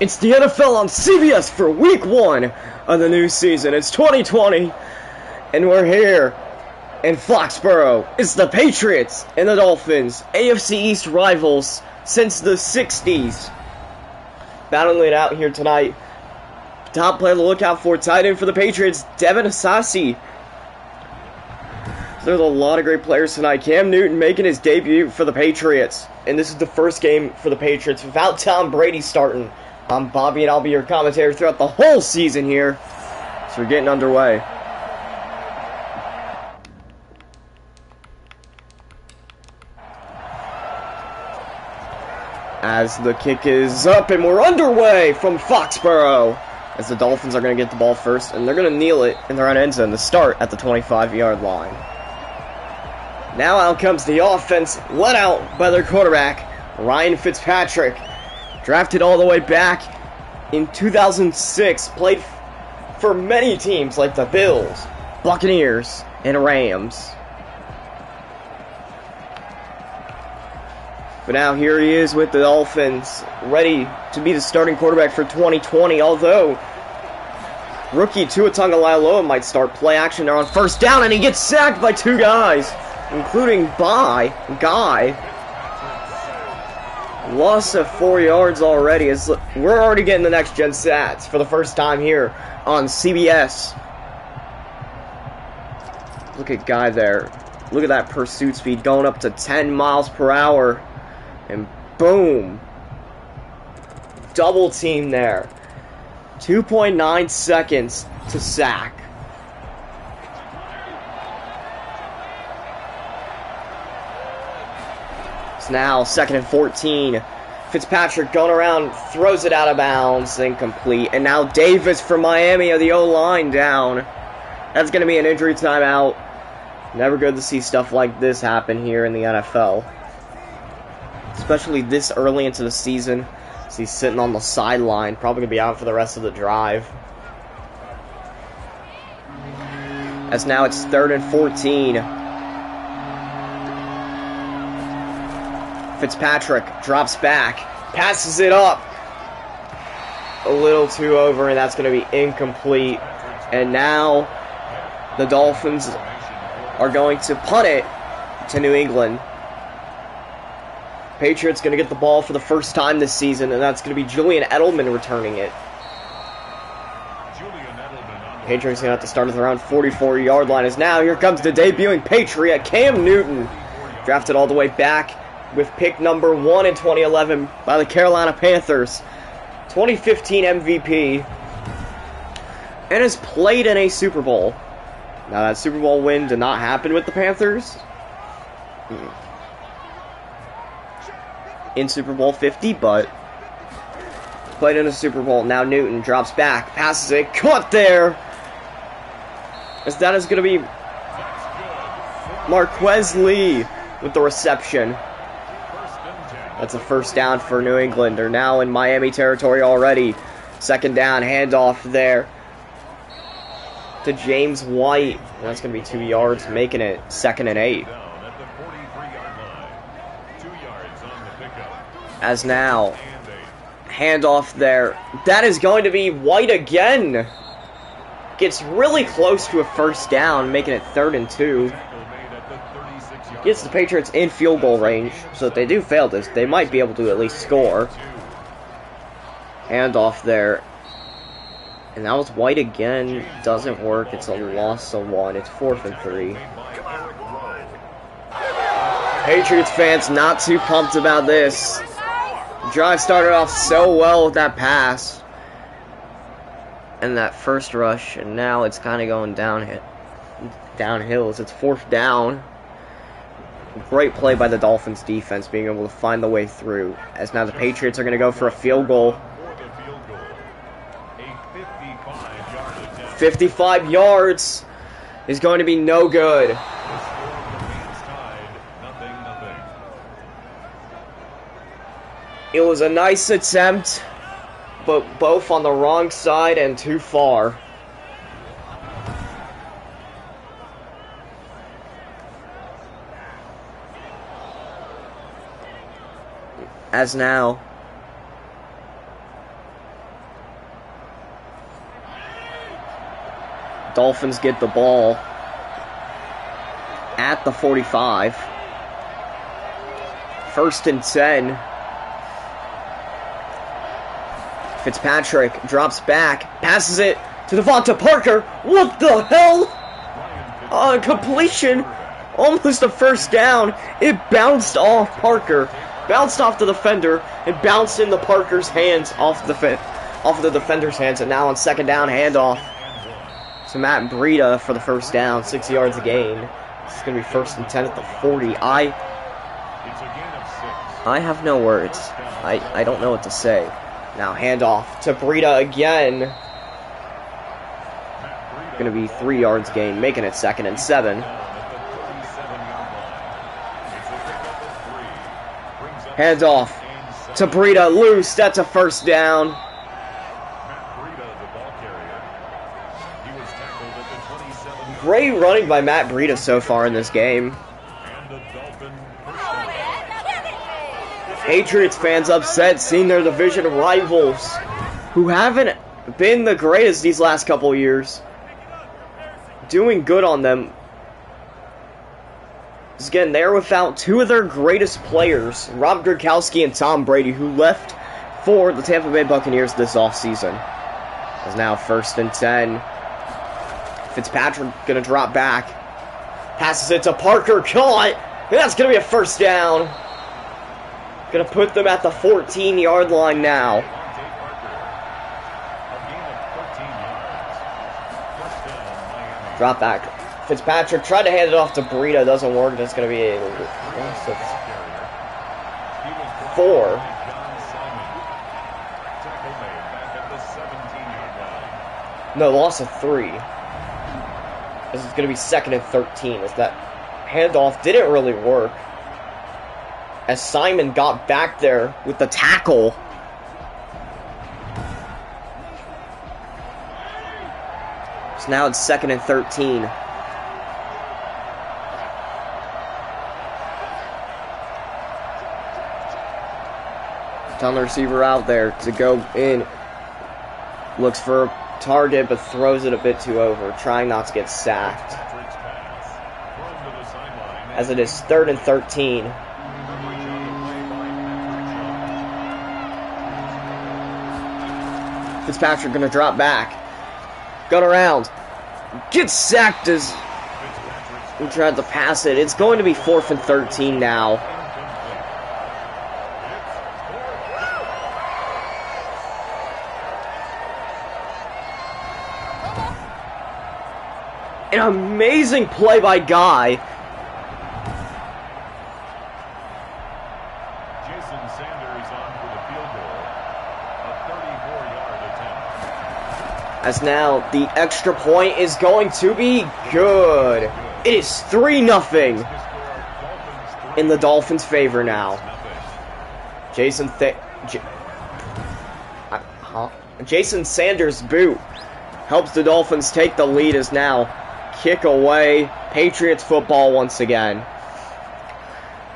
It's the NFL on CBS for week 1 of the new season. It's 2020, and we're here in Foxborough. It's the Patriots and the Dolphins, AFC East rivals since the 60s. Battling it out here tonight. Top player to look out for, tight end for the Patriots, Devin Asasi. There's a lot of great players tonight. Cam Newton making his debut for the Patriots. And this is the first game for the Patriots without Tom Brady starting. I'm Bobby, and I'll be your commentator throughout the whole season here. So we're getting underway. As the kick is up, and we're underway from Foxborough. As the Dolphins are going to get the ball first, and they're going to kneel it in their own end zone to start at the 25-yard line. Now out comes the offense, led out by their quarterback, Ryan Fitzpatrick. Drafted all the way back in 2006, played for many teams like the Bills, Buccaneers, and Rams. But now here he is with the Dolphins, ready to be the starting quarterback for 2020, although rookie Tua Tagovailoa might start play action there on first down, and he gets sacked by 2 guys, including Guy. Loss of 4 yards already. We're already getting the next gen stats for the first time here on CBS. Look at Guy there. Look at that pursuit speed going up to 10 miles per hour. And boom. Double team there. 2.9 seconds to sack. It's now 2nd and 14. Fitzpatrick going around, throws it out of bounds, incomplete. And now Davis from Miami of the O-line down. That's going to be an injury timeout. Never good to see stuff like this happen here in the NFL. Especially this early into the season. So he's sitting on the sideline, probably going to be out for the rest of the drive. As now it's 3rd and 14. Fitzpatrick drops back, passes it up. A little too over, and that's going to be incomplete. And now the Dolphins are going to punt it to New England. Patriots going to get the ball for the first time this season, and that's going to be Julian Edelman returning it. Patriots going to have to start at their own 44-yard line. As now here comes the debuting Patriot, Cam Newton. Drafted all the way back with pick number 1 in 2011 by the Carolina Panthers. 2015 MVP. And has played in a Super Bowl. Now that Super Bowl win did not happen with the Panthers. In Super Bowl 50, but played in a Super Bowl. Now Newton drops back, passes it, caught there. As that is going to be Marquez Lee with the reception. That's a first down for New England. They're now in Miami territory already. 2nd down, handoff there to James White. That's going to be 2 yards, making it 2nd and 8. As now, handoff there. That is going to be White again. Gets really close to a first down, making it 3rd and 2. Gets the Patriots in field goal range, so if they do fail this, they might be able to at least score. Handoff there. And that was White again. Doesn't work. It's a loss of 1. It's 4th and 3. Patriots fans not too pumped about this. The drive started off so well with that pass and that first rush, and now it's kind of going downhill as it's 4th down. Great play by the Dolphins defense, being able to find the way through. As now the Patriots are going to go for a field goal. 55 yards is going to be no good. It was a nice attempt, but both on the wrong side and too far. As now, Dolphins get the ball at the 45. 1st and 10. Fitzpatrick drops back, passes it to Devonta Parker. What the hell? Completion. Almost a first down. It bounced off Parker. Bounced off the defender and bounced into Parker's hands off the defender's hands. And now on 2nd down, handoff to Matt Breida for the first down, 6 yards a gain. This is going to be 1st and 10 at the 40. I have no words. I don't know what to say. Now handoff to Breida again. Going to be 3 yards gain, making it 2nd and 7. Handoff to Breida, loose. That's a first down. Great running by Matt Breida so far in this game. Patriots fans upset seeing their division rivals, who haven't been the greatest these last couple years, doing good on them. Again, they're without 2 of their greatest players, Rob Gronkowski and Tom Brady, who left for the Tampa Bay Buccaneers this offseason. It's now 1st and 10. Fitzpatrick going to drop back. Passes it to Parker. Caught. And that's going to be a first down. Going to put them at the 14-yard line now. Drop back. Fitzpatrick tried to hand it off to Breida. Doesn't work. That's going to be a loss of 4. No, loss of 3. This is going to be 2nd and 13. As that handoff didn't really work, as Simon got back there with the tackle. So now it's 2nd and 13. On the receiver out there to go in. Looks for a target, but throws it a bit too over, trying not to get sacked. As it is 3rd and 13. Fitzpatrick going to drop back. Gun around. Gets sacked as he tried to pass it. It's going to be 4th and 13 now. An amazing play by Guy. Jason Sanders on for the field goal. A 34-yard attempt. As now the extra point is going to be good. It is 3-0 in the Dolphins' favor now. Jason Sanders' boot helps the Dolphins take the lead. As now kick away. Patriots football once again.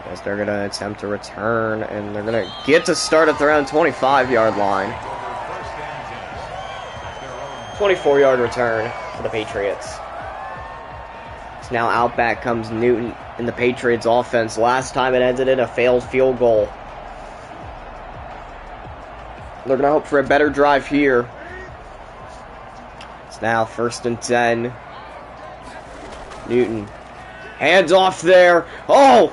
As they're going to attempt to return, and they're going to get to start at their own 25-yard line. 24-yard return for the Patriots. So now out back comes Newton in the Patriots offense. Last time it ended in a failed field goal. They're going to hope for a better drive here. It's now 1st and 10. Newton. Hands off there. Oh!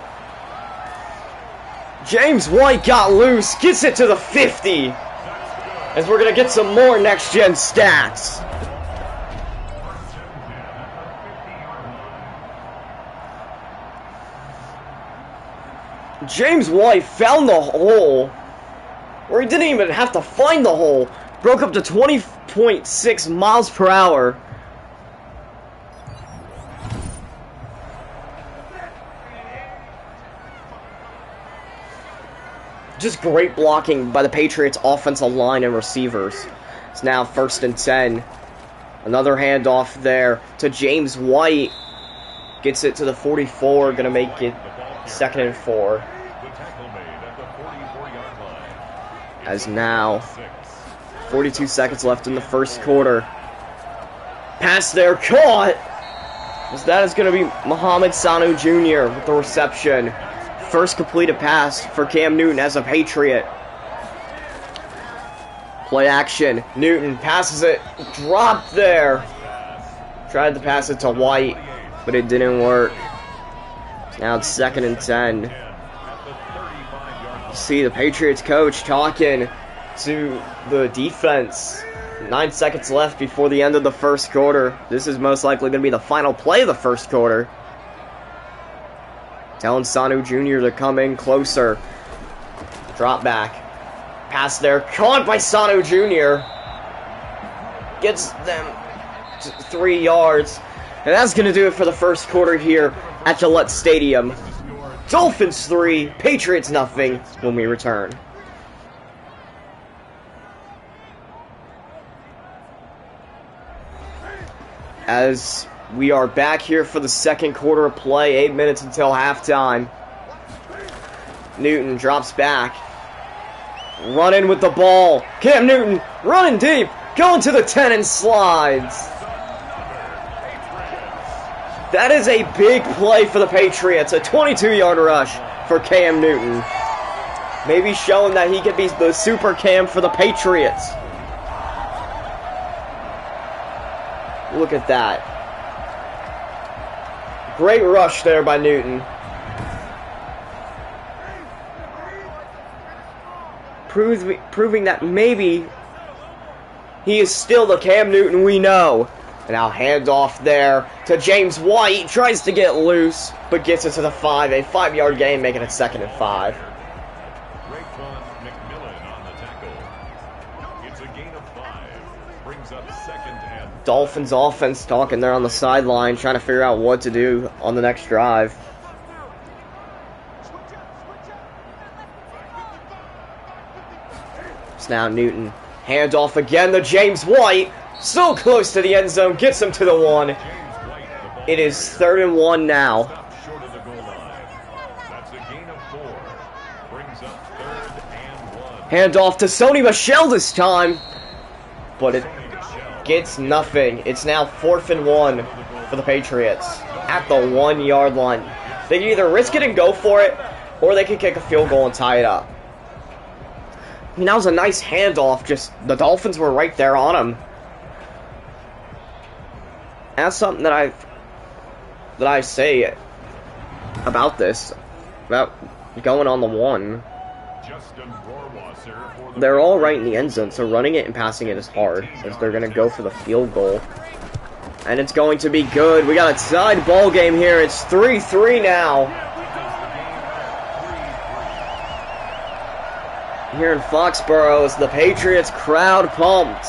James White got loose. Gets it to the 50. As we're going to get some more next-gen stats. James White found the hole where he didn't even have to find the hole. Broke up the 20 1.6 miles per hour. Just great blocking by the Patriots' offensive line and receivers. It's now 1st and 10. Another handoff there to James White. Gets it to the 44, gonna make it 2nd and 4. As now, 42 seconds left in the first quarter. Pass there, caught! As that is gonna be Mohamed Sanu Jr. with the reception. First completed pass for Cam Newton as a Patriot. Play action. Newton passes it. Dropped there. Tried to pass it to White, but it didn't work. Now it's 2nd and 10. See the Patriots coach talking to the defense. 9 seconds left before the end of the first quarter. This is most likely going to be the final play of the first quarter. Telling Sanu Jr. to come in closer. Drop back. Pass there. Caught by Sanu Jr. Gets them 3 yards. And that's going to do it for the first quarter here at Gillette Stadium. Dolphins 3, Patriots nothing when we return. As we are back here for the second quarter of play, 8 minutes until halftime. Newton drops back. Running with the ball. Cam Newton running deep. Going to the 10 and slides. That is a big play for the Patriots. A 22-yard rush for Cam Newton. Maybe showing that he could be the super Cam for the Patriots. Look at that. Great rush there by Newton. Proving that maybe he is still the Cam Newton we know. And now handoff there to James White. Tries to get loose, but gets it to the 5. A 5-yard gain, making it 2nd and 5. Dolphins offense talking there on the sideline, trying to figure out what to do on the next drive. It's now Newton. Handoff again to James White. So close to the end zone. Gets him to the 1. It is 3rd and 1 now. Handoff to Sony Michel this time. But it gets nothing. It's now 4th and 1 for the Patriots at the 1-yard line. They can either risk it and go for it, or they can kick a field goal and tie it up. I mean, that was a nice handoff. Just the Dolphins were right there on him. That's something that I say about this, about going on the 1. They're all right in the end zone, so running it and passing it is hard, as they're going to go for the field goal. And it's going to be good. We got a tied ball game here. It's 3-3 now. Here in Foxborough, as the Patriots crowd pumped.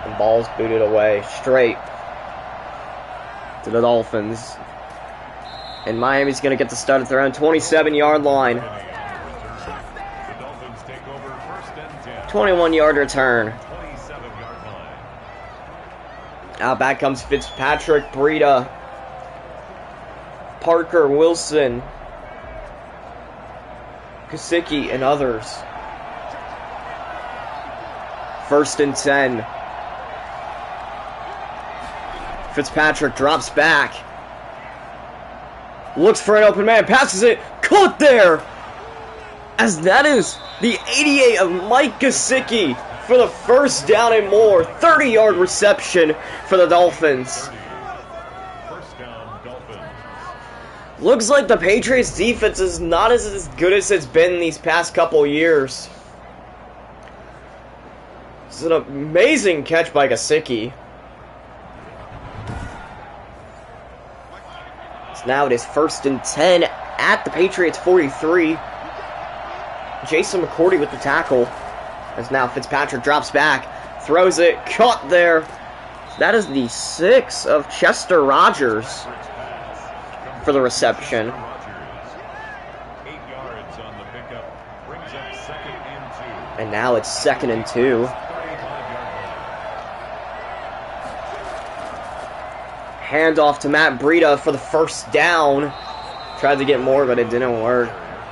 The ball's booted away straight to the Dolphins. And Miami's going to get the start at their own 27-yard line. 21-yard return. Now back comes Fitzpatrick, Breida, Parker, Wilson, Kosicki, and others. 1st and 10. Fitzpatrick drops back. Looks for an open man, passes it, caught there! As that is the 88 of Mike Gesicki for the first down and more. 30-yard reception for the Dolphins. First down, Dolphins. Looks like the Patriots defense is not as good as it's been these past couple years. This is an amazing catch by Gesicki. Now it is 1st and 10 at the Patriots 43. Jason McCourty with the tackle. As now Fitzpatrick drops back, throws it, caught there. That is the 6th of Chester Rogers for the reception. 8 yards on the pickup, brings up 2nd and 2. And now it's 2nd and 2. Handoff to Matt Breida for the first down. Tried to get more, but it didn't work.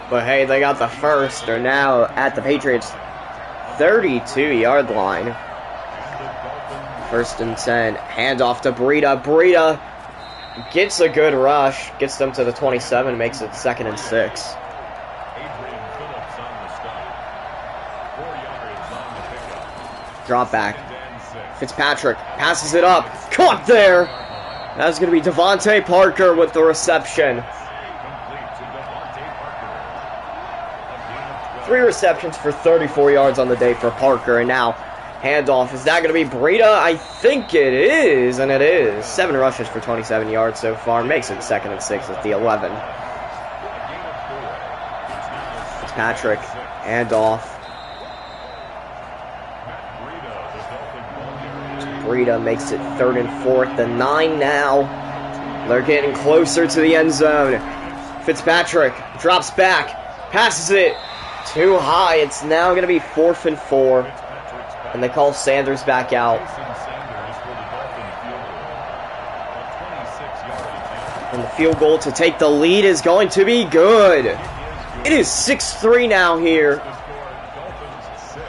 But hey, they got the first. They're now at the Patriots' 32-yard line. 1st and 10. Handoff to Breida. Breida gets a good rush. Gets them to the 27. Makes it 2nd and 6. Drop back. Fitzpatrick passes it up. Caught there. That's going to be Devontae Parker with the reception. 3 receptions for 34 yards on the day for Parker. And now, handoff. Is that going to be Breida? I think it is, and it is. 7 rushes for 27 yards so far. Makes it 2nd and 6 at the 11. Fitzpatrick, handoff. Breida makes it 3rd and 4th and 9 now. They're getting closer to the end zone. Fitzpatrick drops back, passes it too high. It's now going to be 4th and 4. And they call Sanders back out. And the field goal to take the lead is going to be good. It is 6-3 now here.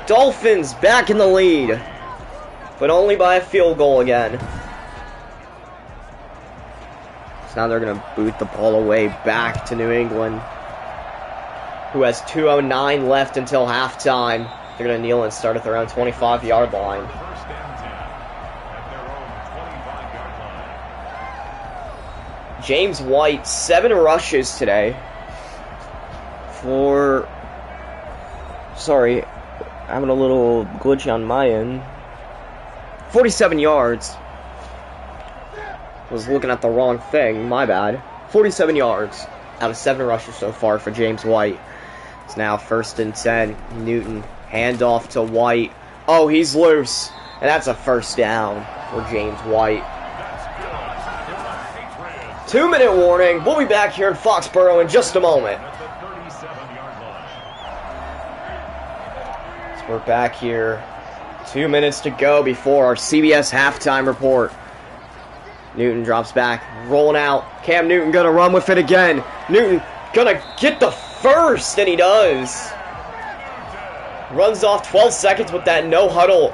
Dolphins back in the lead. But only by a field goal again. So now they're going to boot the ball away back to New England, who has 2:09 left until halftime. They're going to kneel and start at their own 25-yard line. James White, 7 rushes today for... Sorry, having a little glitch on my end. 47 yards. Was looking at the wrong thing, my bad. 47 yards out of 7 rushes so far for James White. It's now 1st and 10. Newton, handoff to White. Oh, he's loose. And that's a first down for James White. 2-minute warning. We'll be back here in Foxborough in just a moment. So we're back here. 2 minutes to go before our CBS halftime report. Newton drops back, rolling out. Cam Newton gonna run with it again. Newton gonna get the first, and he does. Runs off 12 seconds with that no huddle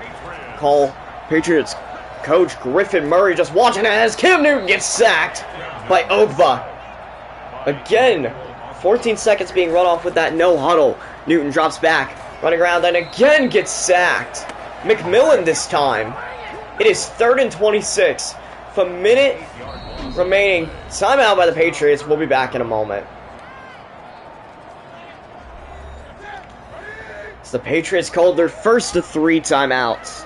call. Patriots coach Griffin Murray just watching as Cam Newton gets sacked by Ogba. Again, 14 seconds being run off with that no huddle. Newton drops back, running around, and again gets sacked. McMillan this time. It is 3rd and 26. With a minute remaining. Timeout by the Patriots. We'll be back in a moment. So the Patriots called their first of 3 timeouts.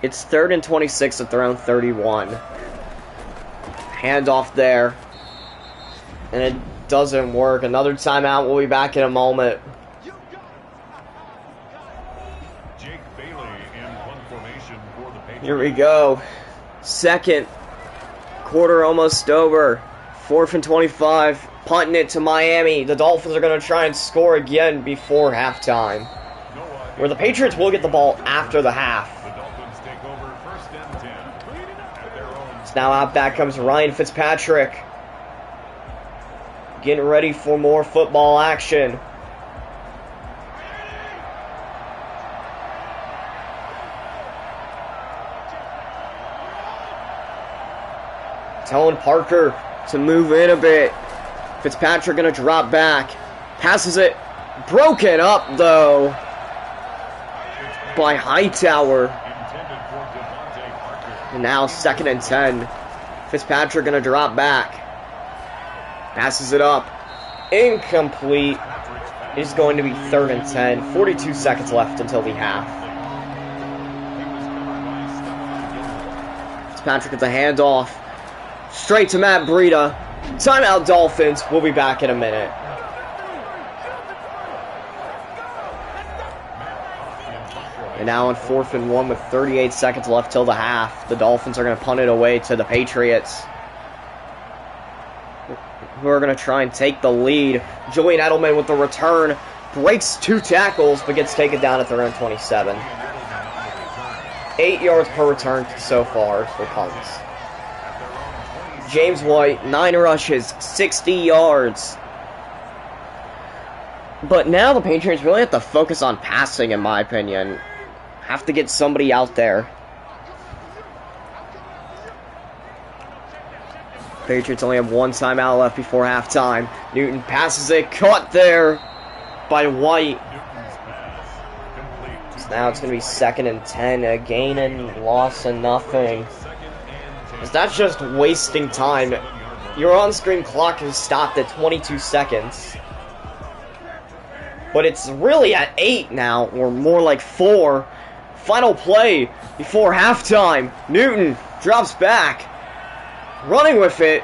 It's 3rd and 26 at their own 31. Handoff there. And it doesn't work. Another timeout. We'll be back in a moment. Here we go. 2nd quarter almost over. 4th and 25. Punting it to Miami. The Dolphins are going to try and score again before halftime. Where the Patriots will get the ball after the half. So now out back comes Ryan Fitzpatrick. Getting ready for more football action. Telling Parker to move in a bit. Fitzpatrick gonna drop back. Passes it. Broken up though by Hightower. And now 2nd and 10. Fitzpatrick gonna drop back. Passes it up. Incomplete. It's going to be 3rd and 10. 42 seconds left until the half. Fitzpatrick gets a handoff. Straight to Matt Breida. Timeout Dolphins. We'll be back in a minute. And now on 4th and 1 with 38 seconds left till the half. The Dolphins are going to punt it away to the Patriots, who are going to try and take the lead. Julian Edelman with the return. Breaks 2 tackles, but gets taken down at their own 27. 8 yards per return so far for punts. James White, 9 rushes, 60 yards. But now the Patriots really have to focus on passing, in my opinion. Have to get somebody out there. Patriots only have 1 timeout left before halftime. Newton passes it, caught there by White. So now it's going to be 2nd and 10, a gain and loss and nothing. That's just wasting time. Your on-screen clock has stopped at 22 seconds. But it's really at 8 now, or more like 4. Final play before halftime. Newton drops back. Running with it.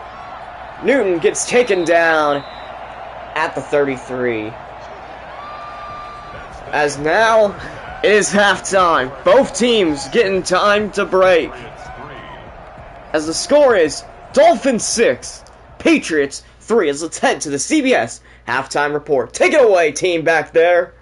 Newton gets taken down at the 33. As now it is halftime. Both teams getting time to break. As the score is Dolphins 6, Patriots 3. As let's head to the CBS halftime report. Take it away, team back there.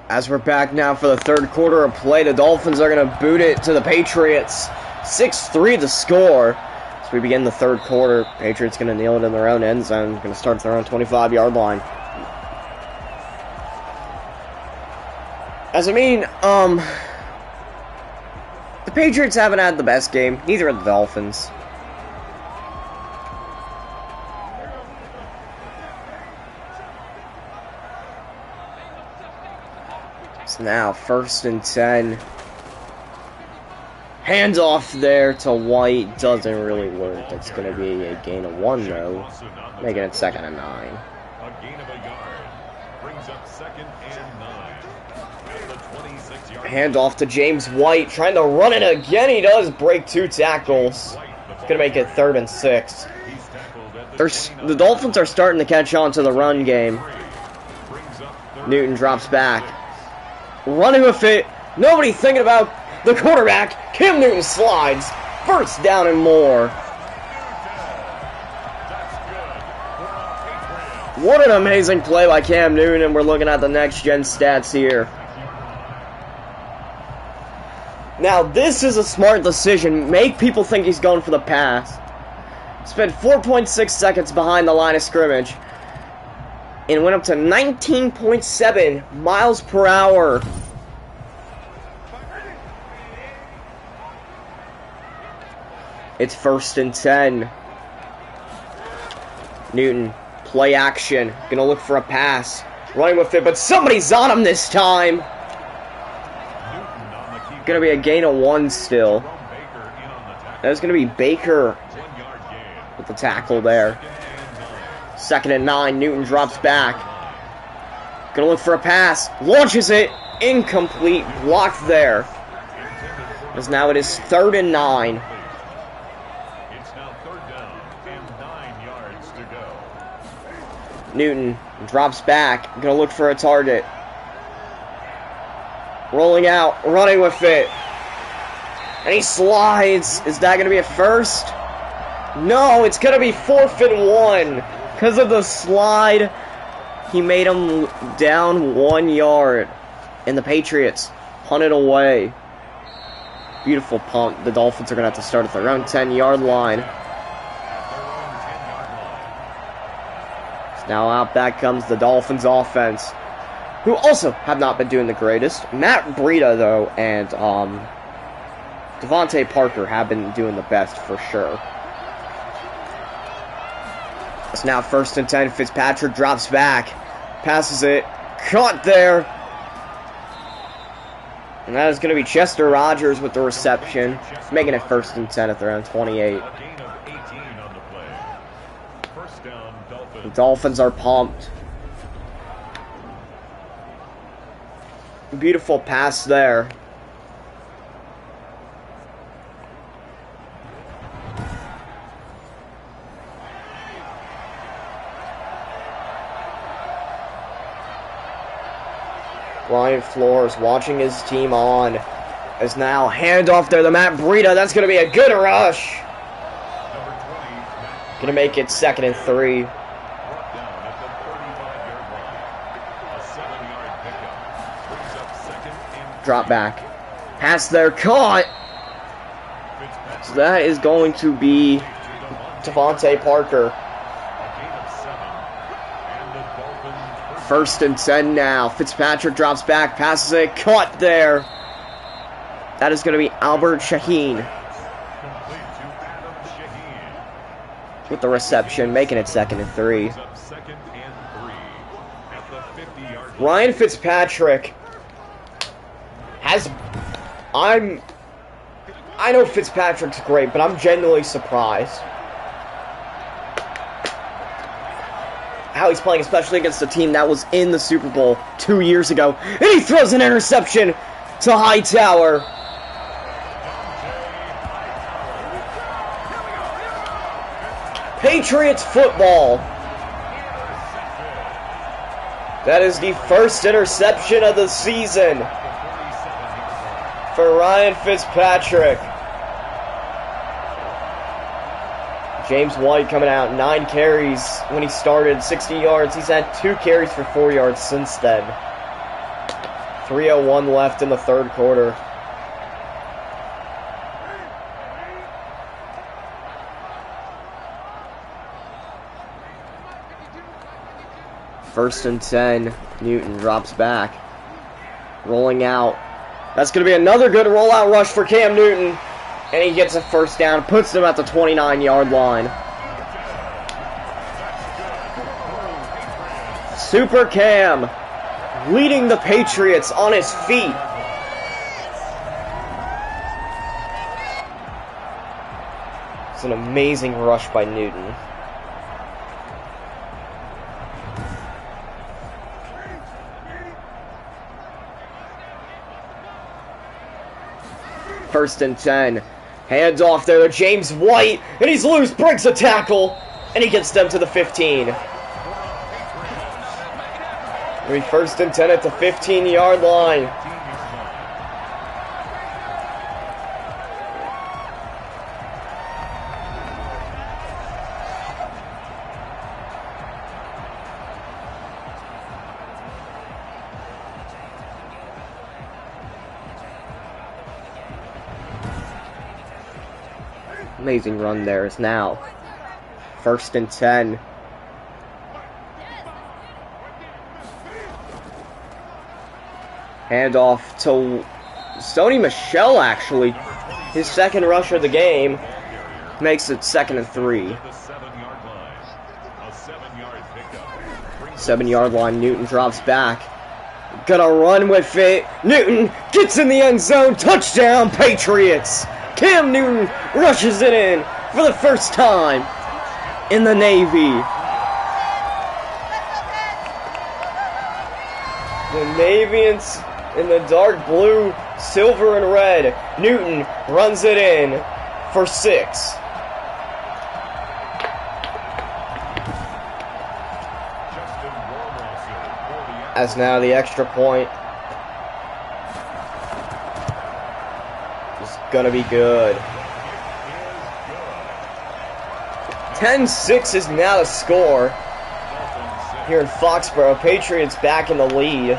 As we're back now for the 3rd quarter of play, the Dolphins are going to boot it to the Patriots. 6-3 the score. As we begin the 3rd quarter, Patriots going to kneel it in their own end zone. Going to start at their own 25-yard line. As I mean, the Patriots haven't had the best game. Neither have the Dolphins. So now, 1st and 10. Handoff there to White. Doesn't really work. It's going to be a gain of 1, though. Making it 2nd and 9. A gain of a yard. Brings up 2nd and 9. At the 26-yard. Handoff to James White. Trying to run it again. He does break 2 tackles. It's going to make it 3rd and 6. The Dolphins are starting to catch on to the run game. Newton drops back. Running with it. Nobody thinking about the quarterback. Cam Newton slides. 1st down and more. What an amazing play by Cam Newton, and we're looking at the next-gen stats here. Now, this is a smart decision. Make people think he's going for the pass. Spent 4.6 seconds behind the line of scrimmage. And went up to 19.7 miles per hour. It's 1st and 10. Newton, play action. Gonna look for a pass. Running with it, but somebody's on him this time. Gonna be a gain of 1 still. That's gonna be Baker with the tackle there. 2nd and 9. Newton drops back. Gonna look for a pass. Launches it. Incomplete. Blocked there. As now it is 3rd and 9. It's now 3rd down and 9 yards to go. Newton drops back. Gonna look for a target. Rolling out. Running with it. And he slides. Is that going to be a first? No, it's going to be 4th and 1. Because of the slide, he made him down 1 yard. And the Patriots punt it away. Beautiful punt. The Dolphins are going to have to start at their own 10-yard line. So now out back comes the Dolphins offense, who also have not been doing the greatest. Matt Breida, though, and Devontae Parker have been doing the best for sure. It's now 1st and 10. Fitzpatrick drops back, passes it, caught there. And that is going to be Chester Rogers with the reception, making it 1st and 10 at their own 28. The Dolphins are pumped. Beautiful pass there. Brian Flores watching his team on. As now handoff there to Matt Breida. That's going to be a good rush. Going to make it 2nd and 3. Drop back. Pass there, caught. So that is going to be Devontae Parker. 1st and 10 now. Fitzpatrick drops back, passes it, caught there. That is going to be Albert Shaheen with the reception, making it 2nd and 3. Ryan Fitzpatrick has... I know Fitzpatrick's great, but I'm genuinely surprised how he's playing, especially against a team that was in the Super Bowl 2 years ago. And he throws an interception to Hightower. Patriots football. That is the 1st interception of the season for Ryan Fitzpatrick. James White coming out, 9 carries when he started, 60 yards. He's had 2 carries for 4 yards since then. 3:01 left in the 3rd quarter. First and 10, Newton drops back. Rolling out. That's going to be another good rollout rush for Cam Newton. And he gets a 1st down, puts them at the 29-yard line. Super Cam leading the Patriots on his feet. It's an amazing rush by Newton. First and 10. Hands off there to James White, and he's loose, breaks a tackle, and he gets them to the 15. It'll be 1st and 10 at the 15-yard line. Amazing run there. Is now 1st and 10. Handoff to Sony Michel, actually. His 2nd rush of the game makes it 2nd and 3. 7-yard line, Newton drops back. Gonna run with it. Newton gets in the end zone. Touchdown, Patriots! Cam Newton rushes it in for the 1st time in the Navy. The Navians in the dark blue, silver, and red. Newton runs it in for 6. As now the extra point. gonna be good. 10-6 is now the score here in Foxborough. Patriots back in the lead.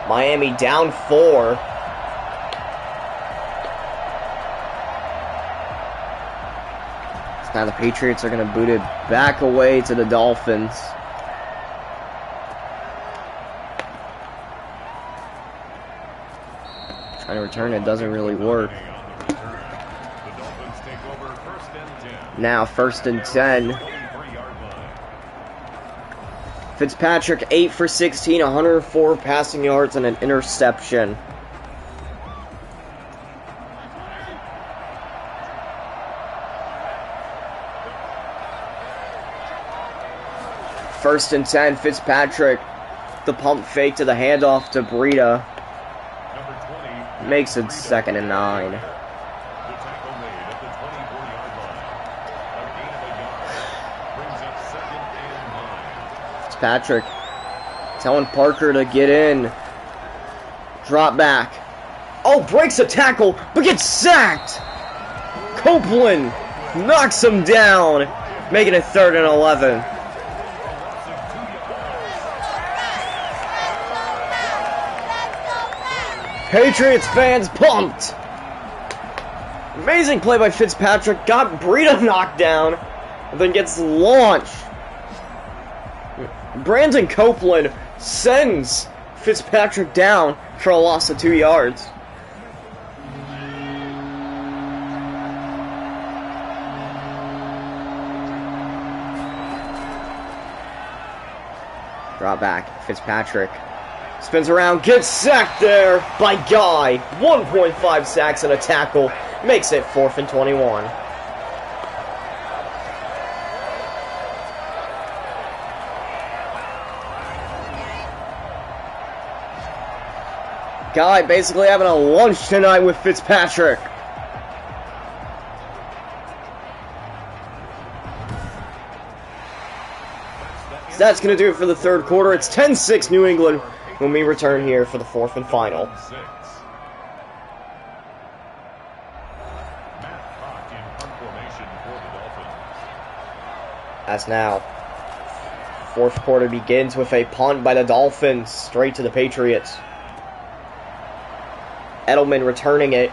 Miami down 4. So now the Patriots are going to boot it back away to the Dolphins. Trying to return it doesn't really work. Now 1st and 10. Fitzpatrick 8 for 16, 104 passing yards and an interception. First and 10, Fitzpatrick, the pump fake to the handoff to Breida. Makes it 2nd and 9. Fitzpatrick telling Parker to get in. Drop back. Oh, breaks a tackle, but gets sacked. Copeland knocks him down, making it 3rd and 11. Patriots fans pumped. Amazing play by Fitzpatrick. Got Breida knocked down, and then gets launched. Brandon Copeland sends Fitzpatrick down for a loss of 2 yards. Drop back. Fitzpatrick spins around, gets sacked there by Guy. 1.5 sacks and a tackle. Makes it 4th and 21. Guy basically having a lunch tonight with Fitzpatrick. So that's going to do it for the 3rd quarter. It's 10-6 New England when we return here for the 4th and final. As now, 4th quarter begins with a punt by the Dolphins straight to the Patriots. Edelman returning it,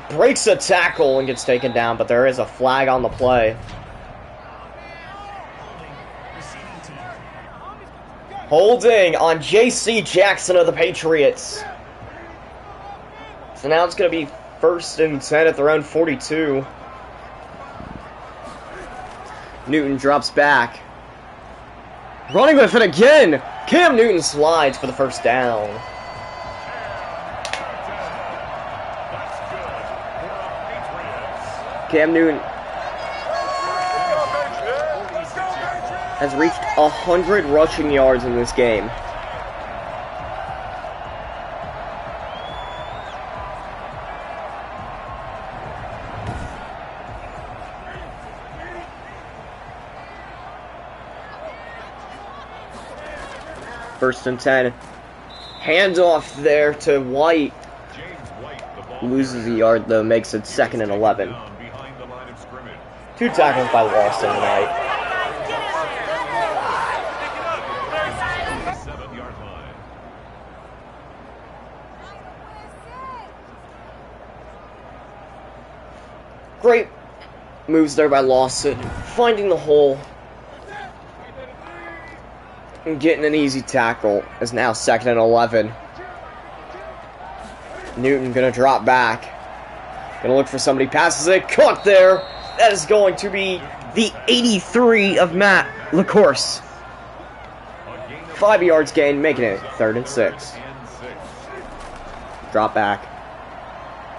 breaks a tackle and gets taken down, but there is a flag on the play. Holding on J.C. Jackson of the Patriots. So now it's going to be 1st and 10 at their own 42. Newton drops back. Running with it again. Cam Newton slides for the 1st down. Cam Newton has reached 100 rushing yards in this game. First and 10. Handoff there to White. Loses a yard though, makes it 2nd and 11. 2 tackles by Lawson tonight. Great moves there by Lawson, finding the hole and getting an easy tackle. Is now 2nd and 11. Newton gonna drop back, gonna look for somebody, passes it, caught there. That is going to be the 83 of Matt LaCourse. 5 yards gain, making it 3rd and 6. Drop back.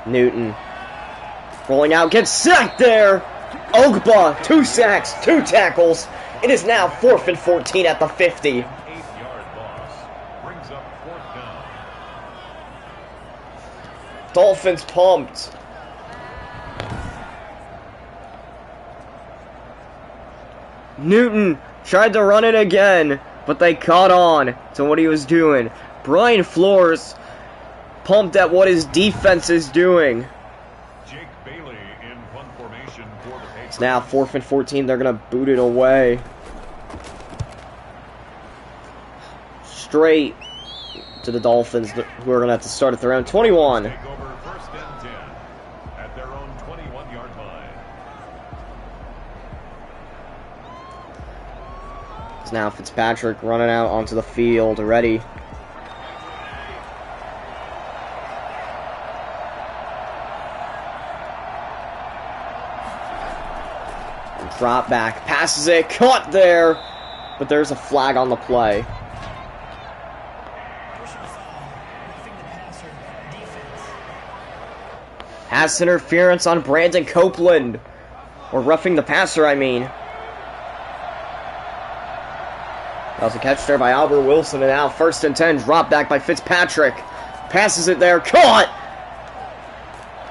Newton rolling out, gets sacked there. Ogba, 2 sacks, 2 tackles. It is now 4th and 14 at the 50. Dolphins pumped. Newton tried to run it again, but they caught on to what he was doing. Brian Flores pumped at what his defense is doing. Jake Bailey in punt formation for the Patriots. It's now 4th and 14. They're going to boot it away. Straight to the Dolphins, who are going to have to start at their own 21. Take over 1st and 10 at their own 21-yard line. It's now Fitzpatrick running out onto the field, ready. Drop back, passes it, caught there, but there's a flag on the play. Pass interference on Brandon Copeland. Or roughing the passer, I mean. That was a catch there by Albert Wilson, and now 1st and 10, drop back by Fitzpatrick. Passes it there, caught!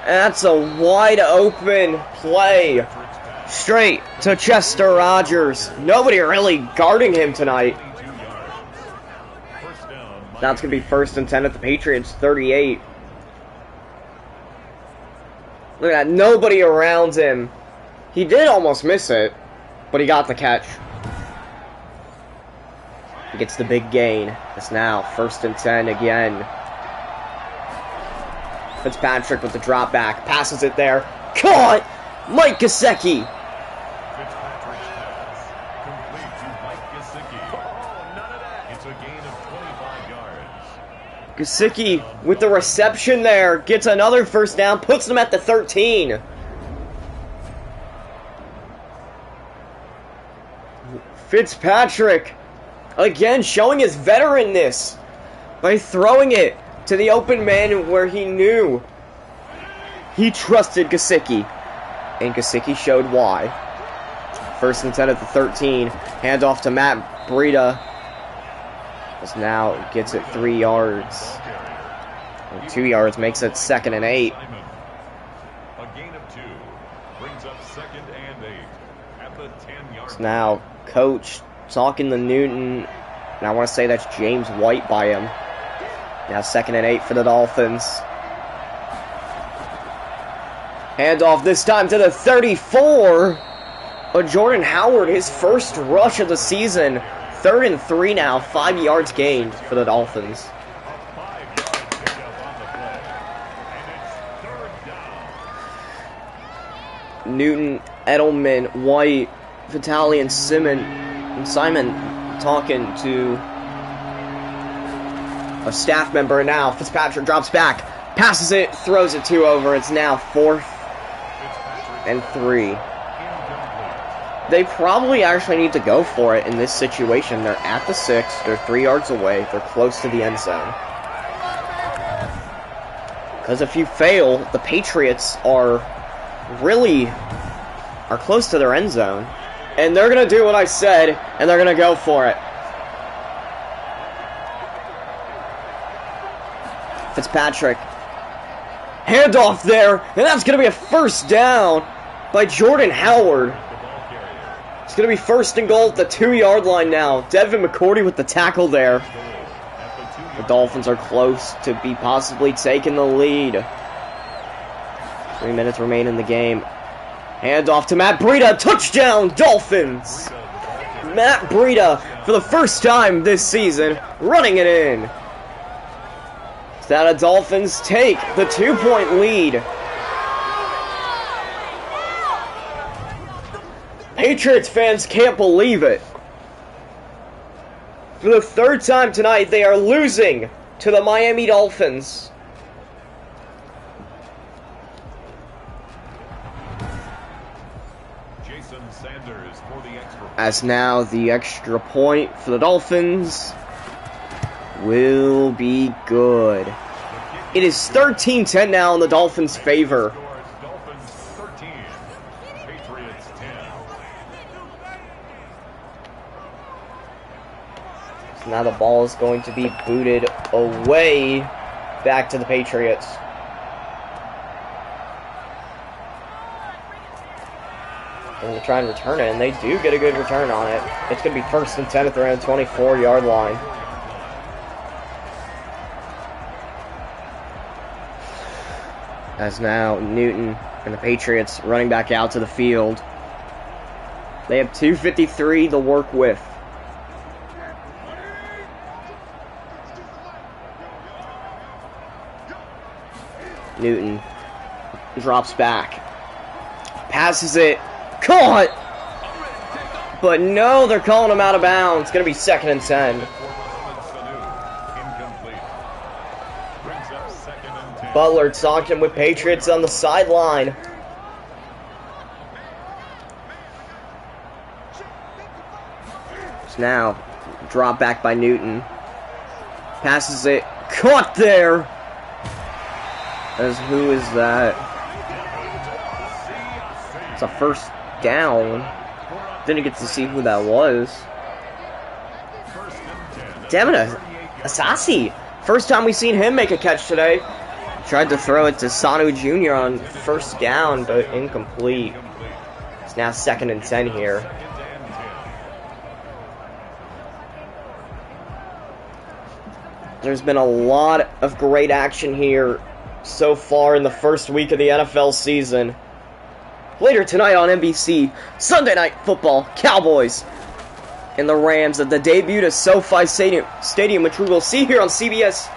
That's a wide open play. Straight to Chester Rogers. Nobody really guarding him tonight. Now it's going to be 1st and 10 at the Patriots 38. Look at that, nobody around him. He did almost miss it, but he got the catch. He gets the big gain. It's now 1st and 10 again. Fitzpatrick with the drop back. Passes it there. Caught! Mike Gesicki. Fitzpatrick's pass complete to Mike Gesicki. Oh, none of that. It's a gain of 25 yards. Gesicki with the reception there. Gets another 1st down. Puts him at the 13. Fitzpatrick again showing his veteranness by throwing it to the open man where he knew he trusted Gesicki, and Gesicki showed why. 1st and 10 at the 13. Handoff to Matt Breida. As now gets it 3 yards. And 2 yards makes it 2nd and 8. A gain of 2 brings up 2nd and 8 at the 10-yard So now coach talking to Newton, and I want to say that's James White by him. Now 2nd and 8 for the Dolphins. Handoff this time to the 34. Jordan Howard, his first rush of the season. 3rd and 3 now, 5 yards gained for the Dolphins. 5 yards picked up on the play. And it's 3rd down. Newton, Edelman, White, Vitale, and Simon talking to a staff member now. Fitzpatrick drops back, passes it, throws it 2 over. It's now 4th and 3. They probably actually need to go for it in this situation. They're at the 6. They're 3 yards away. They're close to the end zone. Because if you fail, the Patriots are close to their end zone. And they're going to do what I said, and they're going to go for it. Fitzpatrick. Handoff there, and that's going to be a 1st down by Jordan Howard. It's going to be 1st and goal at the 2-yard line now. Devin McCourty with the tackle there. The Dolphins are close to be possibly taking the lead. 3 minutes remain in the game. Handoff to Matt Breida. Touchdown, Dolphins! Matt Breida, for the first time this season, running it in. So now the Dolphins take the 2-point lead. Patriots fans can't believe it. For the 3rd time tonight, they are losing to the Miami Dolphins. Jason Sanders for the extra. As now the extra point for the Dolphins will be good. It is 13-10 now in the Dolphins' favor. Dolphins 13, Patriots 10. So now the ball is going to be booted away back to the Patriots. They're going to try and return it, and they do get a good return on it. It's going to be 1st and 10 at their own 24-yard line. As now Newton and the Patriots running back out to the field. They have 2:53 to work with. Newton drops back. Passes it. Caught! But no, they're calling him out of bounds. It's going to be 2nd and 10. Butler talking with Patriots on the sideline. So now, drop back by Newton. Passes it. Caught there! As who is that? It's a first down. Didn't get to see who that was. Damn it, Asasi. First time we've seen him make a catch today. Tried to throw it to Sanu Jr. on first down, but incomplete. It's now 2nd and 10 here. There's been a lot of great action here so far in the first week of the NFL season. Later tonight on NBC, Sunday Night Football, Cowboys and the Rams at the debut to SoFi Stadium, which we will see here on CBS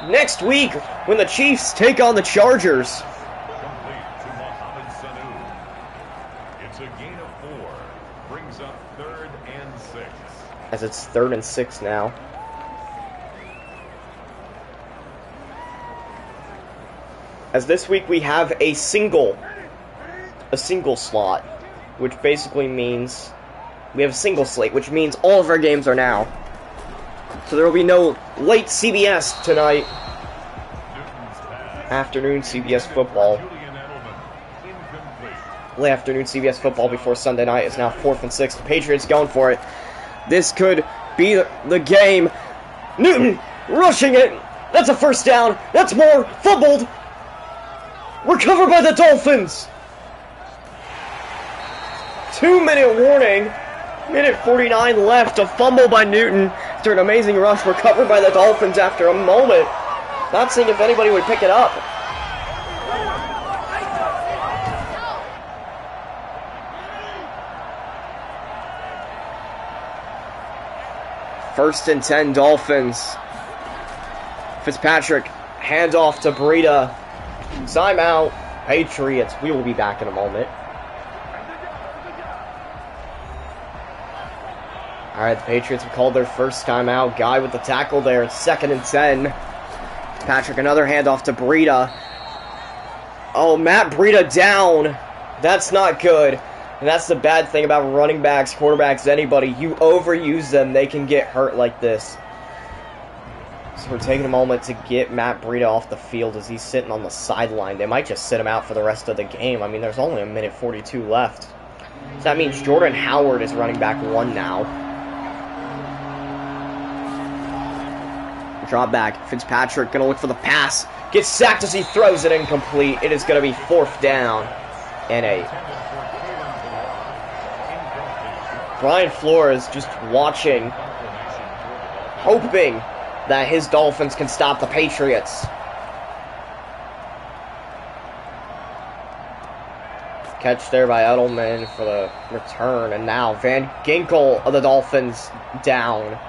next week when the Chiefs take on the Chargers. It's a gain of 4. Brings up 3rd and 6. As it's 3rd and 6 now. As this week we have a single slot, which basically means we have a single slate, which means all of our games are now. So there will be no late CBS tonight. Afternoon CBS football. Late afternoon CBS football before Sunday night is now 4th and 6. The Patriots going for it. This could be the game. Newton rushing it. That's a first down. That's more. Fumbled. Recovered by the Dolphins. 2-minute warning. Minute 49 left. A fumble by Newton after an amazing rush. Recovered by the Dolphins after a moment. Not seeing if anybody would pick it up. First and 10 Dolphins. Fitzpatrick, handoff to Breida. Timeout, Patriots. We will be back in a moment. Alright, the Patriots have called their first timeout. Guy with the tackle there. It's 2nd and 10. Patrick, another handoff to Breida. Oh, Matt Breida down. That's not good. And that's the bad thing about running backs, quarterbacks, anybody. You overuse them, they can get hurt like this. So we're taking a moment to get Matt Breida off the field as he's sitting on the sideline. They might just sit him out for the rest of the game. I mean, there's only a minute 42 left. So that means Jordan Howard is running back 1 now. Drop back. Fitzpatrick going to look for the pass. Gets sacked as he throws it incomplete. It is going to be 4th down and 8. Brian Flores just watching, hoping that his Dolphins can stop the Patriots. Catch there by Edelman for the return. And now Van Ginkel of the Dolphins down.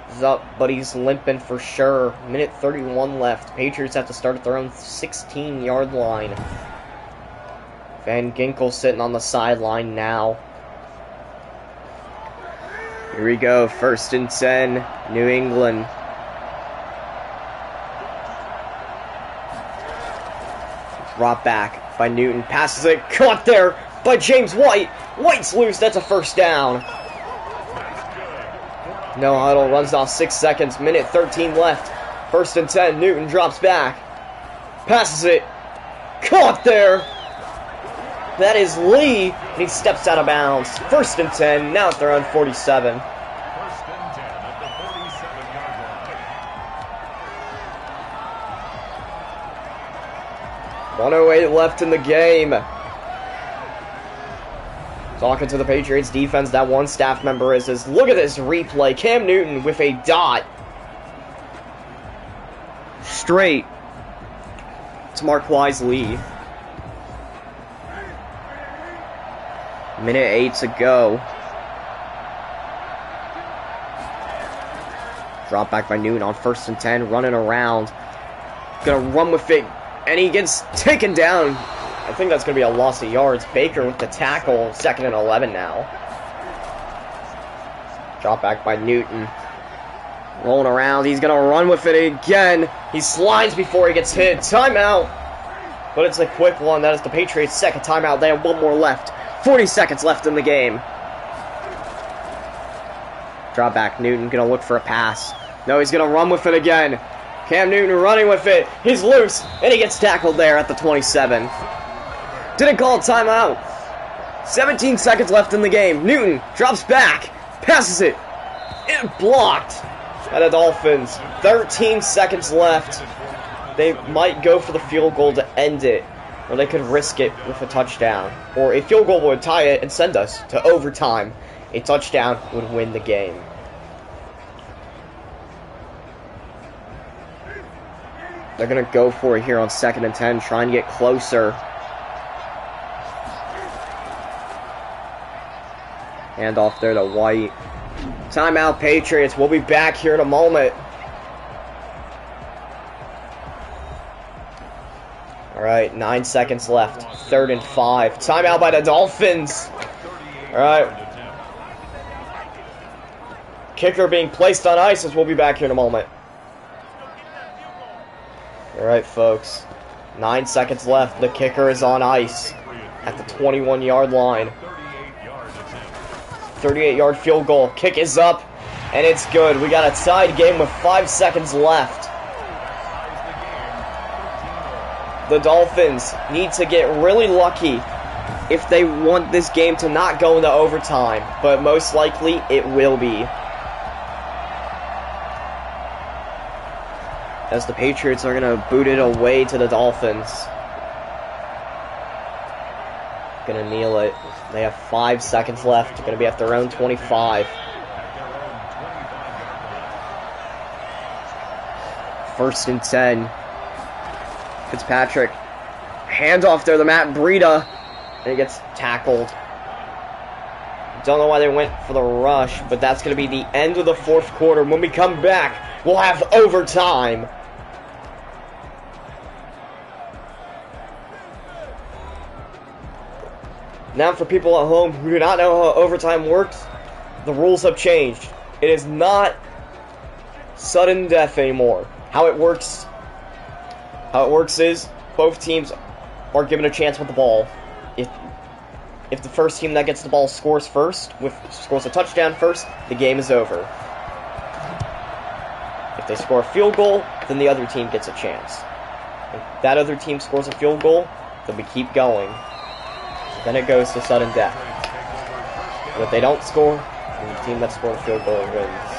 He's up, but he's limping for sure. Minute 31 left. Patriots have to start at their own 16-yard line. Van Ginkel sitting on the sideline now. Here we go. 1st and 10. New England. Drop back by Newton. Passes it. Caught there by James White. White's loose. That's a first down. No huddle. Runs off 6 seconds. Minute 13 left. 1st and 10. Newton drops back. Passes it. Caught there. That is Lee. And he steps out of bounds. 1st and 10. Now at their own 47. 1st and 10 at the 47-yard line. 1:08 left in the game. Talking to the Patriots defense, that one staff member says, look at this replay. Cam Newton with a dot. Straight to Marquise Lee. Minute 8 to go. Drop back by Newton on 1st and 10, running around. Gonna run with it, and he gets taken down. I think that's gonna be a loss of yards. Baker with the tackle, 2nd and 11 now. Drop back by Newton. Rolling around, he's gonna run with it again. He slides before he gets hit. Timeout. But it's a quick one. That is the Patriots' 2nd timeout. They have 1 more left. 40 seconds left in the game. Drop back, Newton gonna look for a pass. No, he's gonna run with it again. Cam Newton running with it. He's loose, and he gets tackled there at the 27. Didn't call a timeout. 17 seconds left in the game. Newton drops back, passes it, and blocked by the Dolphins. 13 seconds left. They might go for the field goal to end it, or they could risk it with a touchdown. Or a field goal would tie it and send us to overtime. A touchdown would win the game. They're going to go for it here on 2nd and 10, try and get closer. Hand off there to White. Timeout, Patriots. We'll be back here in a moment. Alright, 9 seconds left. 3rd and 5. Timeout by the Dolphins. Alright. Kicker being placed on ice as we'll be back here in a moment. Alright, folks. 9 seconds left. The kicker is on ice at the 21-yard line. 38-yard field goal. Kick is up, and it's good. We got a tied game with 5 seconds left. The Dolphins need to get really lucky if they want this game to not go into overtime, but most likely it will be. As the Patriots are going to boot it away to the Dolphins. Going to kneel it. They have 5 seconds left. Going to be at their own 25. First and 10. Fitzpatrick. Handoff there to Matt Breida. And he gets tackled. Don't know why they went for the rush, but that's going to be the end of the 4th quarter. When we come back, we'll have overtime. Now, for people at home who do not know how overtime works, the rules have changed. It is not sudden death anymore. How it works is both teams are given a chance with the ball. If the first team that gets the ball scores a touchdown first, the game is over. If they score a field goal, then the other team gets a chance. If that other team scores a field goal, then we keep going. Then it goes to sudden death. But if they don't score, then the team that scored a field goal wins.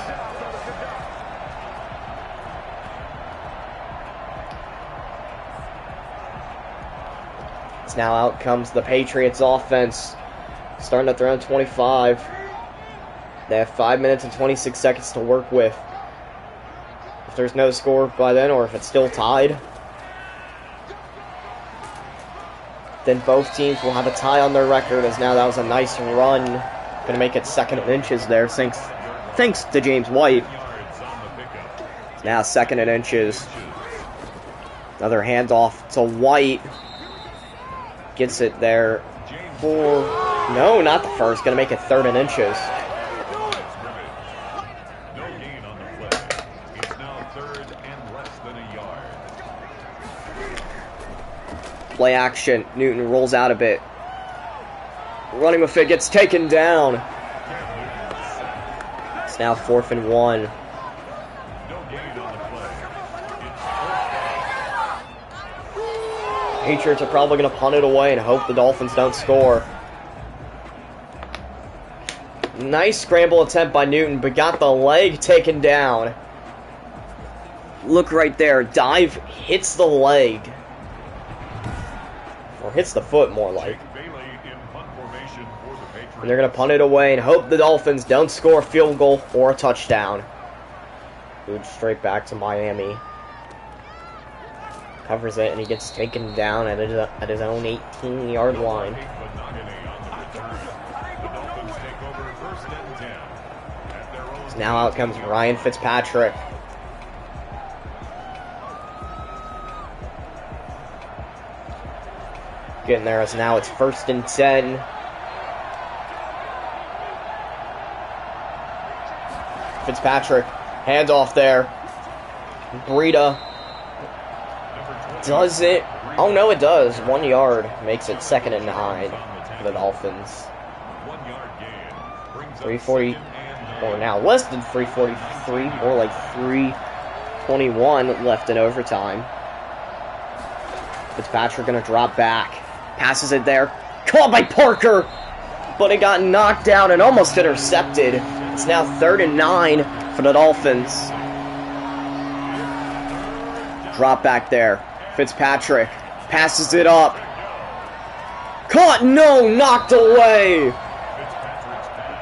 Now out comes the Patriots offense, starting at their own 25. They have 5 minutes and 26 seconds to work with. If there's no score by then, or if it's still tied, then both teams will have a tie on their record, as now that was a nice run. Going to make it 2nd and inches there, thanks to James White. It's now 2nd and inches. Another handoff to White. Gets it there for... No, not the first. Going to make it 3rd and inches. No gain on the play. It's now 3rd and less than a yard. Play action. Newton rolls out a bit. Running with it, gets taken down. It's now 4th and 1. Patriots are probably going to punt it away and hope the Dolphins don't score. Nice scramble attempt by Newton, but got the leg taken down. Look right there. Dive hits the leg. Or hits the foot, more like. And they're going to punt it away and hope the Dolphins don't score a field goal or a touchdown. Boot straight back to Miami. Covers it, and he gets taken down at his own 18-yard line. So now out comes Ryan Fitzpatrick. Getting there as now it's 1st and 10. Fitzpatrick, handoff there. Breida does it. Oh no, it does. 1 yard makes it 2nd and 9 for the Dolphins. 340, or now less than 343, more like 321 left in overtime. Fitzpatrick gonna drop back. Passes it there. Caught by Parker! But it got knocked down and almost intercepted. It's now 3rd and 9 for the Dolphins. Drop back there. Fitzpatrick passes it up. Caught! No! Knocked away!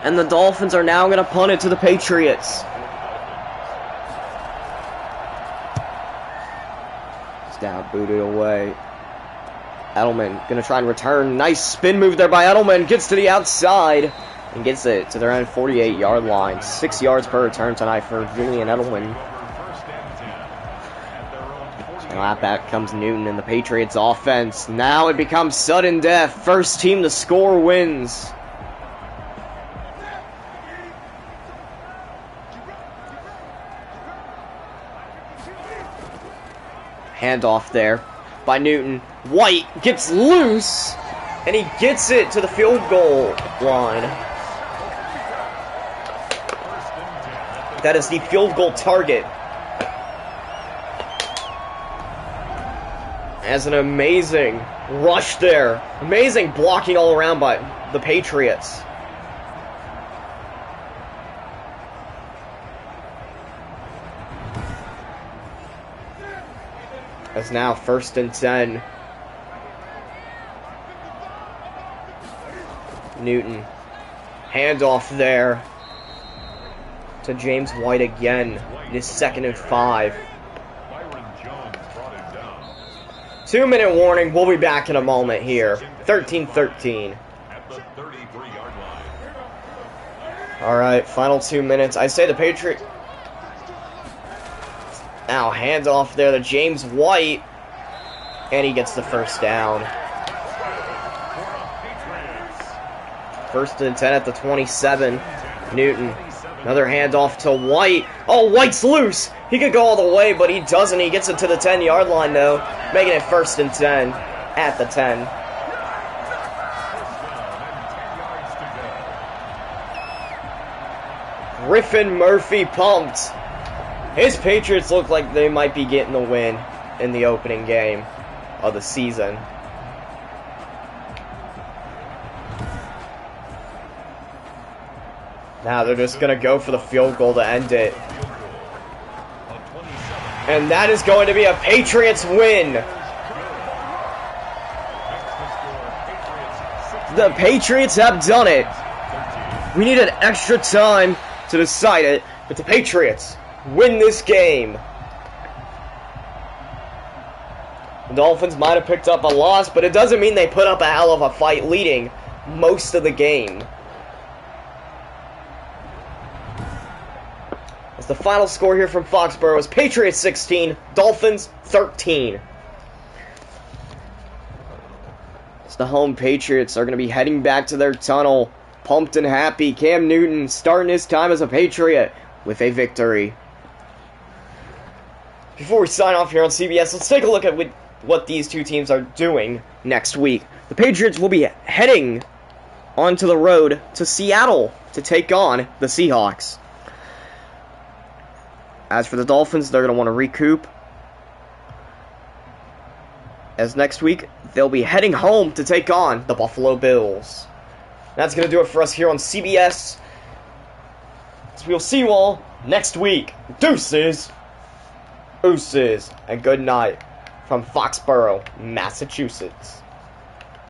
And the Dolphins are now gonna punt it to the Patriots. It's now booted away. Edelman gonna try and return. Nice spin move there by Edelman. Gets to the outside and gets it to their own 48-yard line. 6 yards per return tonight for Julian Edelman. And out back comes Newton in the Patriots offense. Now it becomes sudden death. First team to score wins. Handoff there by Newton. White gets loose, and he gets it to the field goal line. That is the field goal target. As an amazing rush there. Amazing blocking all around by the Patriots. It's now 1st and 10. Newton. Handoff there to James White again. It is 2nd and 5. 2-minute warning. We'll be back in a moment here. 13-13. Alright, final 2 minutes. I say the Patriots. Now, handoff there to James White. And he gets the first down. 1st and 10 at the 27. Newton. Another handoff to White. Oh, White's loose. He could go all the way, but he doesn't. He gets it to the 10-yard line, though. Making it 1st and 10 at the 10. Griffin Murphy pumped. His Patriots look like they might be getting the win in the opening game of the season. Now they're just going to go for the field goal to end it. And that is going to be a Patriots win. The Patriots have done it. We needed extra time to decide it, but the Patriots win this game. The Dolphins might have picked up a loss, but it doesn't mean they put up a hell of a fight leading most of the game. As the final score here from Foxborough is Patriots 16, Dolphins 13. As the home Patriots are going to be heading back to their tunnel, pumped and happy. Cam Newton starting his time as a Patriot with a victory. Before we sign off here on CBS, let's take a look at what these two teams are doing next week. The Patriots will be heading onto the road to Seattle to take on the Seahawks. As for the Dolphins, they're going to want to recoup. As next week, they'll be heading home to take on the Buffalo Bills. That's going to do it for us here on CBS. So we'll see you all next week. Deuces, ooses, and good night from Foxborough, Massachusetts.